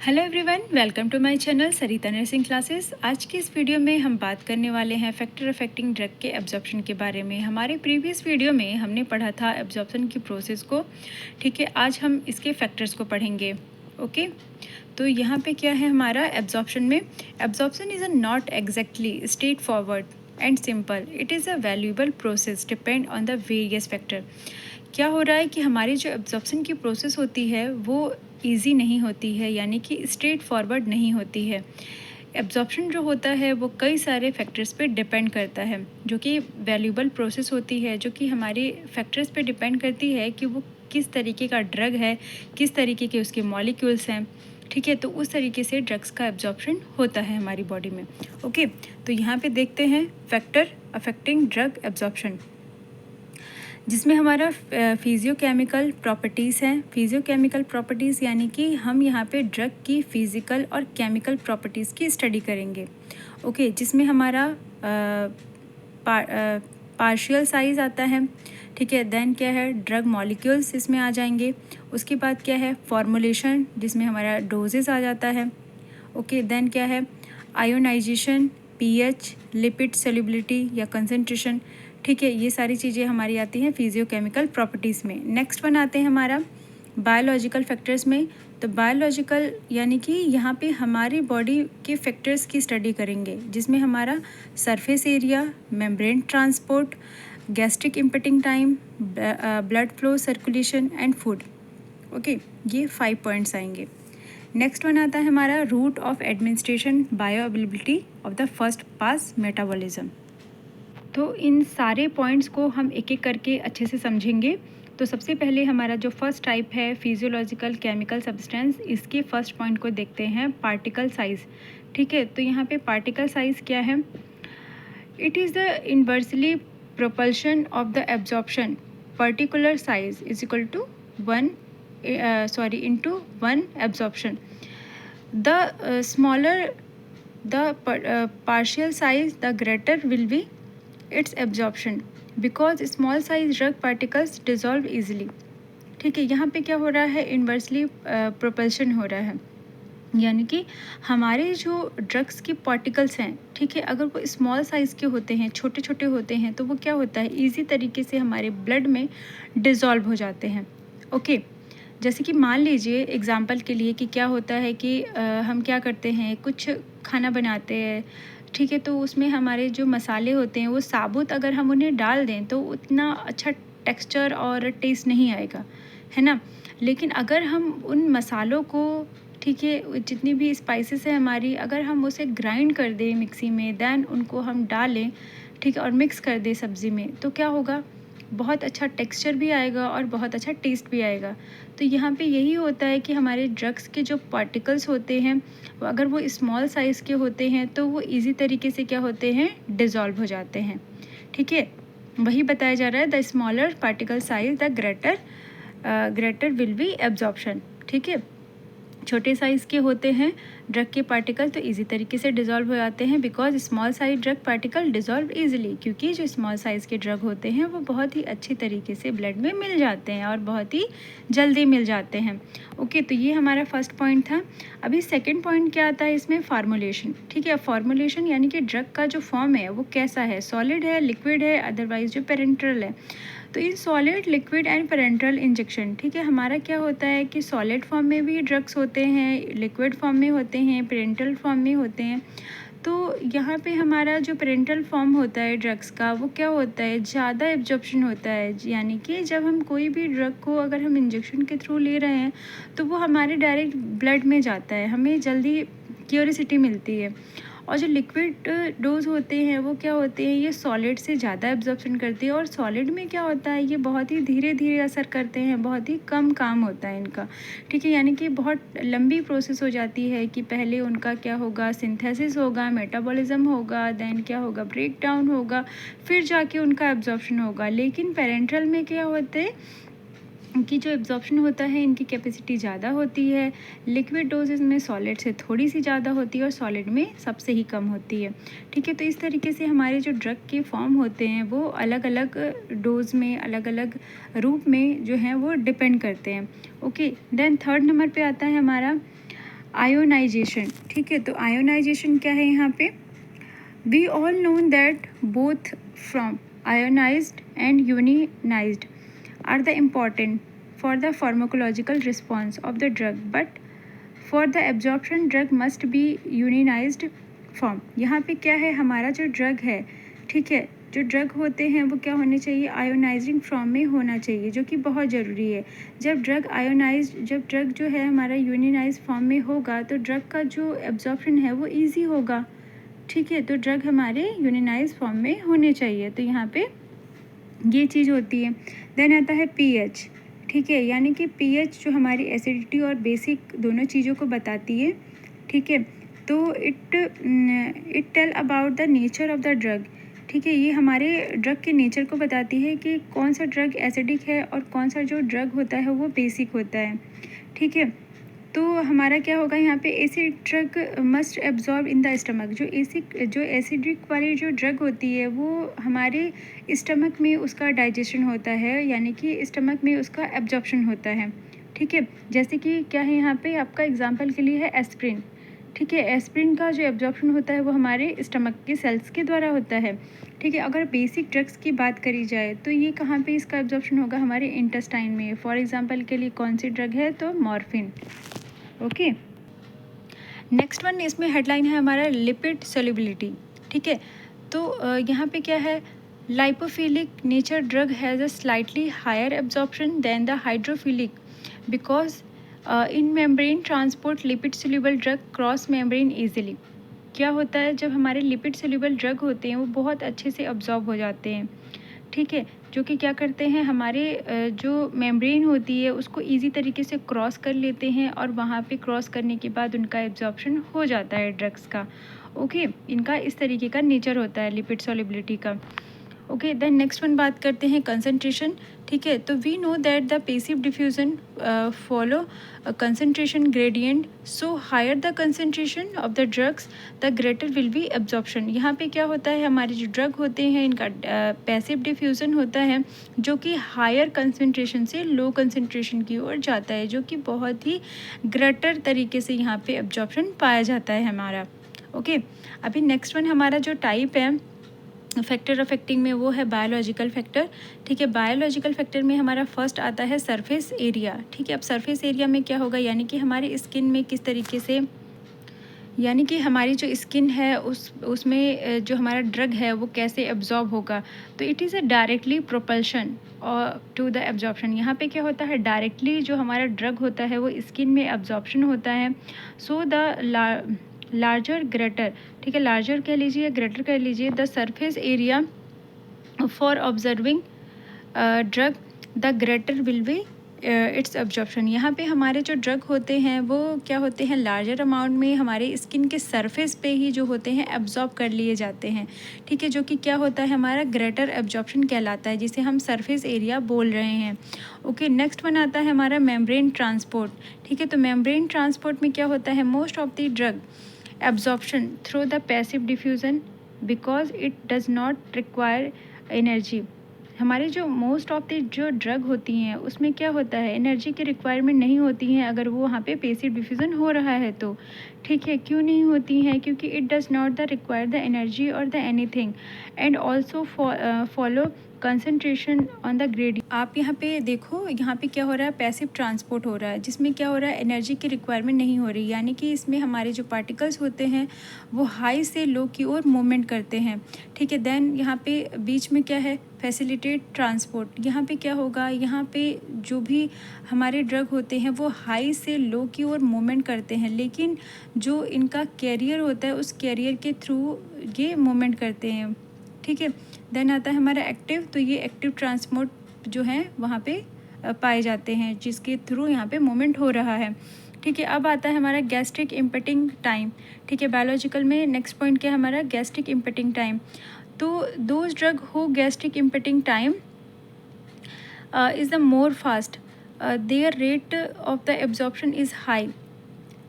Hello everyone, welcome to my channel Sarita nursing classes. आज की इस वीडियो में हम बात करने वाले हैं फैक्टर अफेक्टिंग ड्रग के एब्जॉर्प्शन के बारे में। हमारे प्रीवियस वीडियो में हमने पढ़ा था एब्जॉर्प्शन की प्रोसेस को। ठीक है, आज हम इसके फैक्टर्स को पढ़ेंगे। ओके, तो यहाँ पे क्या है हमारा एब्जॉर्प्शन में। Absorption is a not exactly straight forward and simple, it is a valuable process depend on the various factor. क्या हो रहा है कि हमारी जो एब्जॉर्प्शन की प्रोसेस होती है वो इजी नहीं होती है, यानी कि स्ट्रेट फॉरवर्ड नहीं होती है। एब्जॉर्प्शन जो होता है वो कई सारे फैक्टर्स पे डिपेंड करता है, जो कि वैल्यूएबल प्रोसेस होती है, जो कि हमारे फैक्टर्स पे डिपेंड करती है कि वो किस तरीके का ड्रग है, किस तरीके के उसके मॉलिक्यूल्स हैं। ठीक है, तो उस तरीके से ड्रग्स का एब्जॉर्प्शन होता है हमारी बॉडी में। ओके, तो यहाँ पे देखते हैं फैक्टर अफेक्टिंग ड्रग एब्जॉर्प्शन, जिसमें हमारा फिजियोकेमिकल प्रॉपर्टीज़ हैं। फिजियोकेमिकल प्रॉपर्टीज़ यानी कि हम यहाँ पे ड्रग की फ़िज़िकल और केमिकल प्रॉपर्टीज़ की स्टडी करेंगे। ओके, जिसमें हमारा पार्शियल साइज़ आता है। ठीक है, देन क्या है ड्रग मॉलिक्यूल्स इसमें आ जाएंगे। उसके बाद क्या है फॉर्मुलेशन, जिसमें हमारा डोजेस आ जाता है। ओके, देन क्या है आयोनाइजेशन, पीएच, लिपिड सोल्युबिलिटी या कंसंट्रेशन। ठीक है, ये सारी चीज़ें हमारी आती हैं फिजियोकेमिकल प्रॉपर्टीज़ में। नेक्स्ट वन आते हैं हमारा बायोलॉजिकल फैक्टर्स में। तो बायोलॉजिकल यानी कि यहाँ पे हमारी बॉडी के फैक्टर्स की स्टडी करेंगे, जिसमें हमारा surface area, membrane transport, gastric emptying time, blood flow, circulation and food. Okay, ये 5 पॉइंट्स आएंगे। नेक्स्ट वन आता है हमारा route of administration, bio availability of the first pass metabolism. तो इन सारे पॉइंट्स को हम एक एक करके अच्छे से समझेंगे। तो सबसे पहले हमारा जो फर्स्ट टाइप है फिजियोलॉजिकल केमिकल सब्सटेंस, इसके फर्स्ट पॉइंट को देखते हैं पार्टिकल साइज़। ठीक है, तो यहाँ पे पार्टिकल साइज़ क्या है। It is the inversely proportion of the absorption particular size is equal to into 1 absorption. The smaller the partial size, the greater will be its absorption, because small size drug particles dissolve easily. ठीक है, यहाँ पे क्या हो रहा है inversely propulsion हो रहा है, यानी कि हमारे जो ड्रग्स के पार्टिकल्स हैं, ठीक है, अगर वो स्मॉल साइज़ के होते हैं, छोटे छोटे होते हैं, तो वो क्या होता है ईजी तरीके से हमारे ब्लड में डिज़ोल्व हो जाते हैं। ओके, जैसे कि मान लीजिए एग्जांपल के लिए कि क्या होता है कि हम क्या करते हैं, कुछ खाना बनाते हैं। ठीक है, तो उसमें हमारे जो मसाले होते हैं वो साबुत अगर हम उन्हें डाल दें तो उतना अच्छा टेक्सचर और टेस्ट नहीं आएगा, है ना। लेकिन अगर हम उन मसालों को, ठीक है, जितनी भी स्पाइसेस है हमारी, अगर हम उसे ग्राइंड कर दें मिक्सी में, देन उनको हम डालें, ठीक है, और मिक्स कर दें सब्ज़ी में, तो क्या होगा बहुत अच्छा टेक्सचर भी आएगा और बहुत अच्छा टेस्ट भी आएगा। तो यहाँ पे यही होता है कि हमारे ड्रग्स के जो पार्टिकल्स होते हैं वो अगर वो स्मॉल साइज़ के होते हैं तो वो इजी तरीके से क्या होते हैं डिज़ोल्व हो जाते हैं। ठीक है, वही बताया जा रहा है the smaller particle size the greater will be absorption. ठीक है, छोटे साइज़ के होते हैं ड्रग के पार्टिकल तो इजी तरीके से डिज़ोल्व हो जाते हैं, because small size drug particle dissolve easily, क्योंकि जो स्मॉल साइज़ के ड्रग होते हैं वो बहुत ही अच्छी तरीके से ब्लड में मिल जाते हैं और बहुत ही जल्दी मिल जाते हैं। ओके, तो ये हमारा फर्स्ट पॉइंट था। अभी सेकेंड पॉइंट क्या आता है इसमें फार्मूलेशन। ठीक है, फार्मूलेशन यानी कि ड्रग का जो फॉर्म है वो कैसा है, सॉलिड है, लिक्विड है, अदरवाइज जो पेरेंट्रल है। तो in solid, liquid and parenteral injection, ठीक है, हमारा क्या होता है कि सॉलिड फॉर्म में भी ड्रग्स होते हैं, लिक्विड फॉर्म में होते हैं, पेरेंट्रल फॉर्म में होते हैं। तो यहाँ पे हमारा जो पेरेंट्रल फॉर्म होता है ड्रग्स का वो क्या होता है ज़्यादा एब्जॉर्प्शन होता है, यानी कि जब हम कोई भी ड्रग को अगर हम इंजेक्शन के थ्रू ले रहे हैं तो वो हमारे डायरेक्ट ब्लड में जाता है, हमें जल्दी क्यूरिसिटी मिलती है। और जो लिक्विड डोज होते हैं वो क्या होते हैं, ये सॉलिड से ज़्यादा एब्जॉर्प्शन करते हैं, और सॉलिड में क्या होता है ये बहुत ही धीरे धीरे असर करते हैं, बहुत ही कम काम होता है इनका। ठीक है, यानी कि बहुत लंबी प्रोसेस हो जाती है कि पहले उनका क्या होगा सिंथेसिस होगा, मेटाबॉलिज्म होगा, देन क्या होगा ब्रेक डाउन होगा, फिर जाके उनका एब्जॉर्प्शन होगा। लेकिन पेरेंट्रल में क्या होते हैं कि जो एब्जॉर्प्शन होता है इनकी कैपेसिटी ज़्यादा होती है, लिक्विड डोजेज़ में सॉलिड से थोड़ी सी ज़्यादा होती है और सॉलिड में सबसे ही कम होती है। ठीक है, तो इस तरीके से हमारे जो ड्रग के फॉर्म होते हैं वो अलग अलग डोज में, अलग अलग रूप में जो हैं वो डिपेंड करते हैं। ओके, देन थर्ड नंबर पे आता है हमारा आयोनाइजेशन, ठीक है, तो आयोनाइजेशन क्या है यहाँ पे? We all know that both from ionized and unionized are the important for the pharmacological response of the drug, but for the absorption drug must be ionized form. यहाँ पे क्या है, हमारा जो ड्रग है, ठीक है, जो ड्रग होते हैं वो क्या होने चाहिए, आयोनाइजिंग फॉर्म में होना चाहिए, जो कि बहुत ज़रूरी है. जब ड्रग जो है हमारा यूनिनाइज फॉर्म में होगा तो ड्रग का जो एब्जॉर्प्शन है वो ईजी होगा, ठीक है, तो ड्रग हमारे यूनिनाइज फॉर्म में होने चाहिए. तो यहाँ पे ये चीज़ होती है. देन आता है पीएच, ठीक है, यानी कि पीएच जो हमारी एसिडिटी और बेसिक दोनों चीज़ों को बताती है, ठीक है, तो it tell about the nature of the drug, ठीक है, ये हमारे ड्रग के नेचर को बताती है कि कौन सा ड्रग एसिडिक है और कौन सा जो ड्रग होता है वो बेसिक होता है, ठीक है. तो हमारा क्या होगा यहाँ पे, acid drug must absorb in the stomach. जो एसिडिक वाली जो ड्रग होती है वो हमारे स्टमक में उसका डाइजेशन होता है, यानी कि स्टमक में उसका एब्जॉर्प्शन होता है, ठीक है. जैसे कि क्या है यहाँ पे, आपका एग्जांपल के लिए है एस्प्रिन, ठीक है, एस्प्रिन का जो एब्जॉर्प्शन होता है वो हमारे स्टमक के सेल्स के द्वारा होता है, ठीक है. अगर बेसिक ड्रग्स की बात करी जाए तो ये कहाँ पे इसका एब्जॉर्प्शन होगा, हमारे इंटेस्टाइन में. फॉर एग्जांपल के लिए कौन सी ड्रग है, तो मॉर्फिन. ओके, नेक्स्ट वन, इसमें हेडलाइन है हमारा लिपिड सोल्युबिलिटी, ठीक है. तो यहाँ पे क्या है, lipophilic nature drug has a slightly higher absorption than the hydrophilic because in membrane transport lipid soluble drug cross membrane easily. क्या होता है, जब हमारे लिपिड सोल्यूबल ड्रग होते हैं वो बहुत अच्छे से अब्जॉर्ब हो जाते हैं, ठीक है, जो कि क्या करते हैं, हमारे जो मेम्ब्रेन होती है उसको इजी तरीके से क्रॉस कर लेते हैं और वहाँ पे क्रॉस करने के बाद उनका एब्जॉर्प्शन हो जाता है ड्रग्स का. ओके, इनका इस तरीके का नेचर होता है लिपिड सॉल्युबिलिटी का. ओके, देन नेक्स्ट वन बात करते हैं कंसंट्रेशन, ठीक है. तो we know that the passive diffusion follow concentration gradient, so higher the concentration of the drugs the greater will be absorption. यहाँ पे क्या होता है, हमारे जो ड्रग होते हैं इनका पैसिव डिफ्यूजन होता है जो कि हायर कंसंट्रेशन से लो कंसंट्रेशन की ओर जाता है, जो कि बहुत ही ग्रेटर तरीके से यहाँ पे एब्जॉर्प्शन पाया जाता है हमारा. ओके, अभी नेक्स्ट वन हमारा जो टाइप है फैक्टर अफेक्टिंग में वो है बायोलॉजिकल फैक्टर, ठीक है. बायोलॉजिकल फैक्टर में हमारा फर्स्ट आता है सरफेस एरिया, ठीक है. अब सरफेस एरिया में क्या होगा, यानी कि हमारी स्किन में किस तरीके से, यानी कि हमारी जो स्किन है उसमें जो हमारा ड्रग है वो कैसे एब्जॉर्ब होगा. तो it is a directly propulsion और टू द एब्जॉर्प्शन. यहाँ पे क्या होता है, डायरेक्टली जो हमारा ड्रग होता है वो स्किन में एब्जॉर्प्शन होता है. सो द लार्जर ग्रेटर, ठीक है, लार्जर कह लीजिए, ग्रेटर कह लीजिए, the surface area for observing drug the greater will B it's absorption. यहाँ पे हमारे जो ड्रग होते हैं वो क्या होते हैं, लार्जर अमाउंट में हमारे स्किन के सरफेस पे ही जो होते हैं एब्जॉर्ब कर लिए जाते हैं, ठीक है, जो कि क्या होता है, हमारा ग्रेटर एब्जॉर्प्शन कहलाता है, जिसे हम सरफेस एरिया बोल रहे हैं. ओके, नेक्स्ट वन आता है हमारा मेम्ब्रेन ट्रांसपोर्ट, ठीक है. तो मेम्ब्रेन ट्रांसपोर्ट में क्या होता है, most of the drug absorption through the passive diffusion because it does not require energy. हमारे जो मोस्ट ऑफ द जो ड्रग होती हैं उसमें क्या होता है, एनर्जी की रिक्वायरमेंट नहीं होती हैं अगर वो वहाँ पे पैसिव डिफ्यूज़न हो रहा है तो, ठीक है. क्यों नहीं होती हैं, क्योंकि it does not the require the energy और the anything and also follow concentration on the gradient. आप यहाँ पे देखो, यहाँ पे क्या हो रहा है, पैसिव ट्रांसपोर्ट हो रहा है जिसमें क्या हो रहा है, एनर्जी की रिक्वायरमेंट नहीं हो रही, यानी कि इसमें हमारे जो पार्टिकल्स होते हैं वो हाई से लो की ओर मूवमेंट करते हैं, ठीक है. देन यहाँ पे बीच में क्या है, फैसिलिटेट ट्रांसपोर्ट. यहाँ पे क्या होगा, यहाँ पे जो भी हमारे ड्रग होते हैं वो हाई से लो की ओर मूवमेंट करते हैं, लेकिन जो इनका कैरियर होता है उस कैरियर के थ्रू ये मूवमेंट करते हैं, ठीक है. देन आता है हमारा एक्टिव. तो ये एक्टिव ट्रांसपोर्ट जो है वहाँ पे पाए जाते हैं जिसके थ्रू यहाँ पे मूवमेंट हो रहा है, ठीक है. अब आता है हमारा गैस्ट्रिक इम्पटिंग टाइम, ठीक है. बायोलॉजिकल में नेक्स्ट पॉइंट क्या है हमारा, गैस्ट्रिक इम्पटिंग टाइम. तो दोज ड्रग हो gastric emptying time is the more fast, there rate of the absorption is high,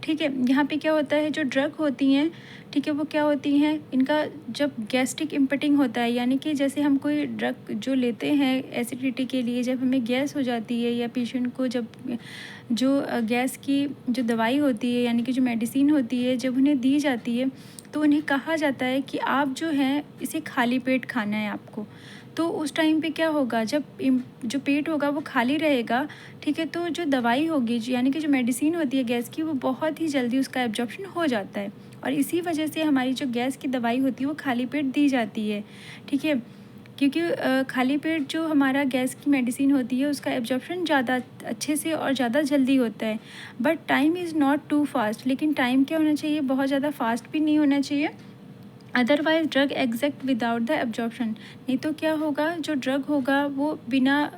ठीक है। यहाँ पे क्या होता है, जो ड्रग होती हैं, ठीक है, वो क्या होती हैं, इनका जब गैस्ट्रिक इम्पटिंग होता है, यानी कि जैसे हम कोई ड्रग जो लेते हैं एसिडिटी के लिए, जब हमें गैस हो जाती है या पेशेंट को जब जो गैस की जो दवाई होती है, यानी कि जो मेडिसिन होती है, जब उन्हें दी जाती है तो उन्हें कहा जाता है कि आप जो है इसे खाली पेट खाना है आपको। तो उस टाइम पे क्या होगा, जब जो पेट होगा वो खाली रहेगा, ठीक है, तो जो दवाई होगी यानी कि जो मेडिसिन होती है गैस की, वो बहुत ही जल्दी उसका एब्जॉर्प्शन हो जाता है, और इसी वजह से हमारी जो गैस की दवाई होती है वो खाली पेट दी जाती है। ठीक है, क्योंकि खाली पेट जो हमारा गैस की मेडिसिन होती है उसका एब्जॉर्प्शन ज़्यादा अच्छे से और ज़्यादा जल्दी होता है। But time is not too fast, लेकिन टाइम क्या होना चाहिए, बहुत ज़्यादा फास्ट भी नहीं होना चाहिए, otherwise drug exact without the absorption. नहीं तो क्या होगा, जो ड्रग होगा वो बिना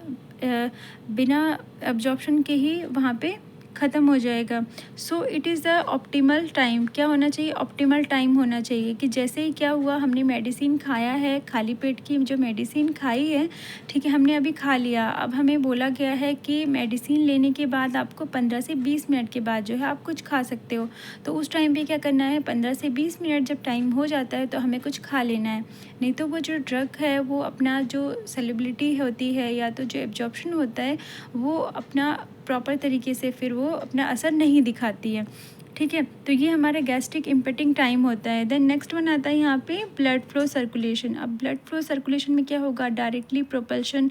एब्जॉर्प्शन के ही वहाँ पे ख़त्म हो जाएगा। So it is the optimal time, क्या होना चाहिए, ऑप्टिमल टाइम होना चाहिए कि जैसे ही क्या हुआ, हमने मेडिसिन खाया है, खाली पेट की जो मेडिसिन खाई है, ठीक है, हमने अभी खा लिया, अब हमें बोला गया है कि मेडिसिन लेने के बाद आपको 15 से 20 मिनट के बाद जो है आप कुछ खा सकते हो। तो उस टाइम पे क्या करना है, 15 से 20 मिनट जब टाइम हो जाता है तो हमें कुछ खा लेना है, नहीं तो वो जो ड्रग है वो अपना जो सेलेबिलिटी होती है या तो जो एब्जॉर्प्शन होता है वो अपना प्रॉपर तरीके से फिर वो अपना असर नहीं दिखाती है। ठीक है, तो ये हमारा गैस्ट्रिक इम्पटिंग टाइम होता है। देन नेक्स्ट वन आता है यहाँ पे ब्लड फ्लो सर्कुलेशन। अब ब्लड फ्लो सर्कुलेशन में क्या होगा, directly propulsion,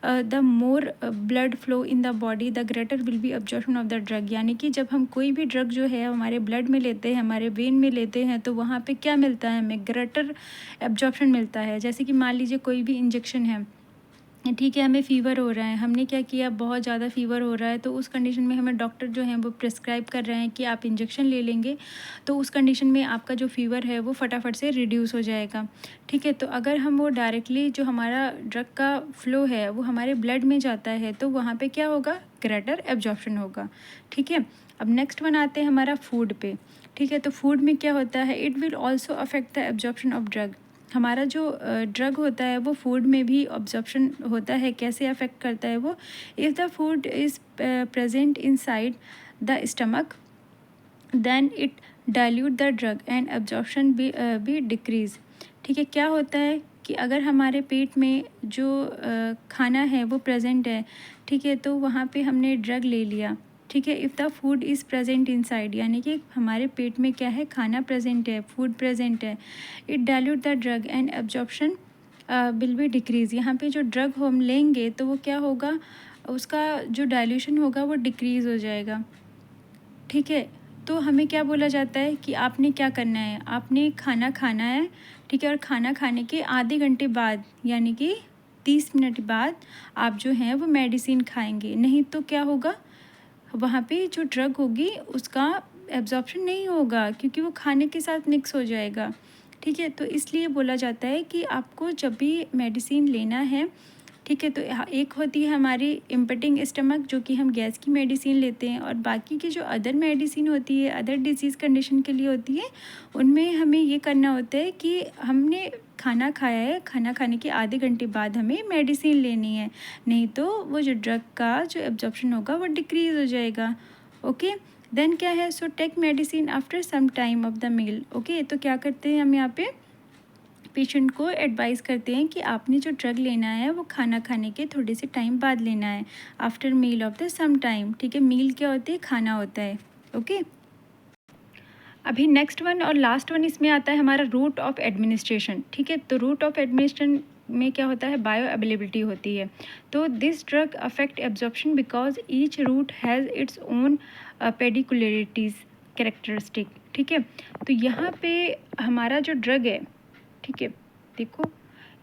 the more blood flow in the body the greater will B absorption of the drug. यानी कि जब हम कोई भी ड्रग जो है हमारे ब्लड में लेते हैं, हमारे वेन में लेते हैं, तो वहाँ पे क्या मिलता है, हमें ग्रेटर एब्जॉर्प्शन मिलता है। जैसे कि मान लीजिए कोई भी इंजेक्शन है, ठीक है, हमें फ़ीवर हो रहा है, हमने क्या किया, बहुत ज़्यादा फ़ीवर हो रहा है, तो उस कंडीशन में हमें डॉक्टर जो हैं वो प्रिस्क्राइब कर रहे हैं कि आप इंजेक्शन ले लेंगे, तो उस कंडीशन में आपका जो फ़ीवर है वो फटाफट से रिड्यूस हो जाएगा। ठीक है, तो अगर हम वो डायरेक्टली जो हमारा ड्रग का फ़्लो है वो हमारे ब्लड में जाता है तो वहाँ पे क्या होगा, ग्रेटर एब्जॉर्प्शन होगा। ठीक है, अब नेक्स्ट वन आते हैं हमारा फूड पे। ठीक है, तो फूड में क्या होता है, it will also affect the absorption of drug. हमारा जो ड्रग होता है वो फूड में भी ऑब्जॉर्प्शन होता है, कैसे अफेक्ट करता है वो, if the food is present inside the stomach then it dilute the drug and absorption be decrease. ठीक है, क्या होता है कि अगर हमारे पेट में जो खाना है वो प्रेजेंट है, ठीक है, तो वहाँ पे हमने ड्रग ले लिया, ठीक है, if the food is present inside, यानी कि हमारे पेट में क्या है, खाना प्रेजेंट है, फूड प्रेजेंट है, it dilute the drug and absorption will be decrease. यहाँ पे जो ड्रग हम लेंगे तो वो क्या होगा, उसका जो डाइल्यूशन होगा वो डिक्रीज़ हो जाएगा। ठीक है, तो हमें क्या बोला जाता है कि आपने क्या करना है, आपने खाना खाना है, ठीक है, और खाना खाने के आधे घंटे बाद यानी कि 30 मिनट बाद आप जो हैं वो मेडिसिन खाएंगे, नहीं तो क्या होगा, वहाँ पे जो ड्रग होगी उसका एब्जॉर्प्शन नहीं होगा क्योंकि वो खाने के साथ मिक्स हो जाएगा। ठीक है, तो इसलिए बोला जाता है कि आपको जब भी मेडिसिन लेना है, ठीक है, तो एक होती है हमारी इम्पटिंग स्टमक जो कि हम गैस की मेडिसिन लेते हैं, और बाकी की जो अदर मेडिसिन होती है अदर डिजीज़ कंडीशन के लिए होती है, उनमें हमें ये करना होता है कि हमने खाना खाया है, खाना खाने के आधे घंटे बाद हमें मेडिसिन लेनी है, नहीं तो वो जो ड्रग का जो एब्जॉर्प्शन होगा वो डिक्रीज़ हो जाएगा। ओके, देन क्या है, so take medicine after some time of the meal. Okay, तो क्या करते हैं हम यहाँ पे पेशेंट को एडवाइस करते हैं कि आपने जो ड्रग लेना है वो खाना खाने के थोड़े से टाइम बाद लेना है, after meal of the some time. ठीक है, मील क्या होती है, खाना होता है। ओके, अभी नेक्स्ट वन और लास्ट वन इसमें आता है हमारा रूट ऑफ एडमिनिस्ट्रेशन। ठीक है, तो रूट ऑफ एडमिनिस्ट्रेशन में क्या होता है, बायो अवेलेबिलिटी होती है। तो this drug affect absorption because each route has its own peculiarities characteristic. ठीक है, तो यहाँ पे हमारा जो ड्रग है, ठीक है, देखो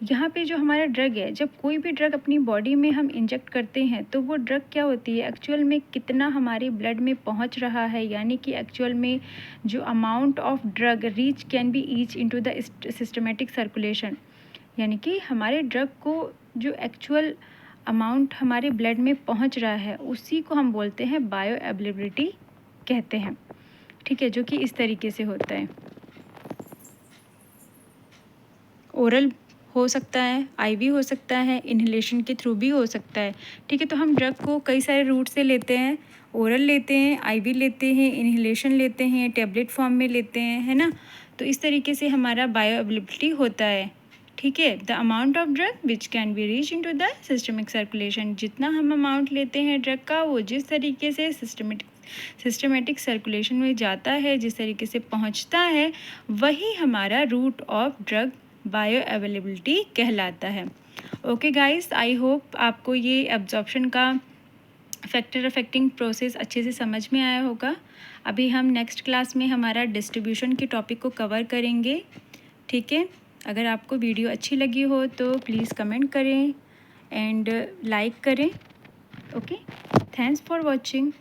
यहाँ पे जो हमारा ड्रग है, जब कोई भी ड्रग अपनी बॉडी में हम इंजेक्ट करते हैं तो वो ड्रग क्या होती है, एक्चुअल में कितना हमारे ब्लड में पहुँच रहा है, यानी कि एक्चुअल में जो amount of drug reach can be each into the systematic circulation, यानी कि हमारे ड्रग को जो एक्चुअल अमाउंट हमारे ब्लड में पहुँच रहा है उसी को हम बोलते हैं बायो अवेलेबिलिटी कहते हैं। ठीक है, जो कि इस तरीके से होता है, ओरल हो सकता है, आईवी हो सकता है, इन्हेलेशन के थ्रू भी हो सकता है। ठीक है, तो हम ड्रग को कई सारे रूट से लेते हैं, ओरल लेते हैं, आईवी लेते हैं, इन्हेलेशन लेते हैं, टेबलेट फॉर्म में लेते हैं, है ना। तो इस तरीके से हमारा बायो अवेलेबिलिटी होता है, ठीक है। The amount of drug which can be reach into the systemic circulation, जितना हम अमाउंट लेते हैं ड्रग का वो जिस तरीके से सिस्टमेटिक सर्कुलेशन में जाता है, जिस तरीके से पहुंचता है, वही हमारा route of drug bio availability कहलाता है। ओके गाइस, आई होप आपको ये एब्जॉर्प्शन का फैक्टर अफेक्टिंग प्रोसेस अच्छे से समझ में आया होगा। अभी हम नेक्स्ट क्लास में हमारा डिस्ट्रीब्यूशन के टॉपिक को कवर करेंगे, ठीक है। अगर आपको वीडियो अच्छी लगी हो तो प्लीज़ कमेंट करें एंड लाइक करें। Okay, thanks for watching.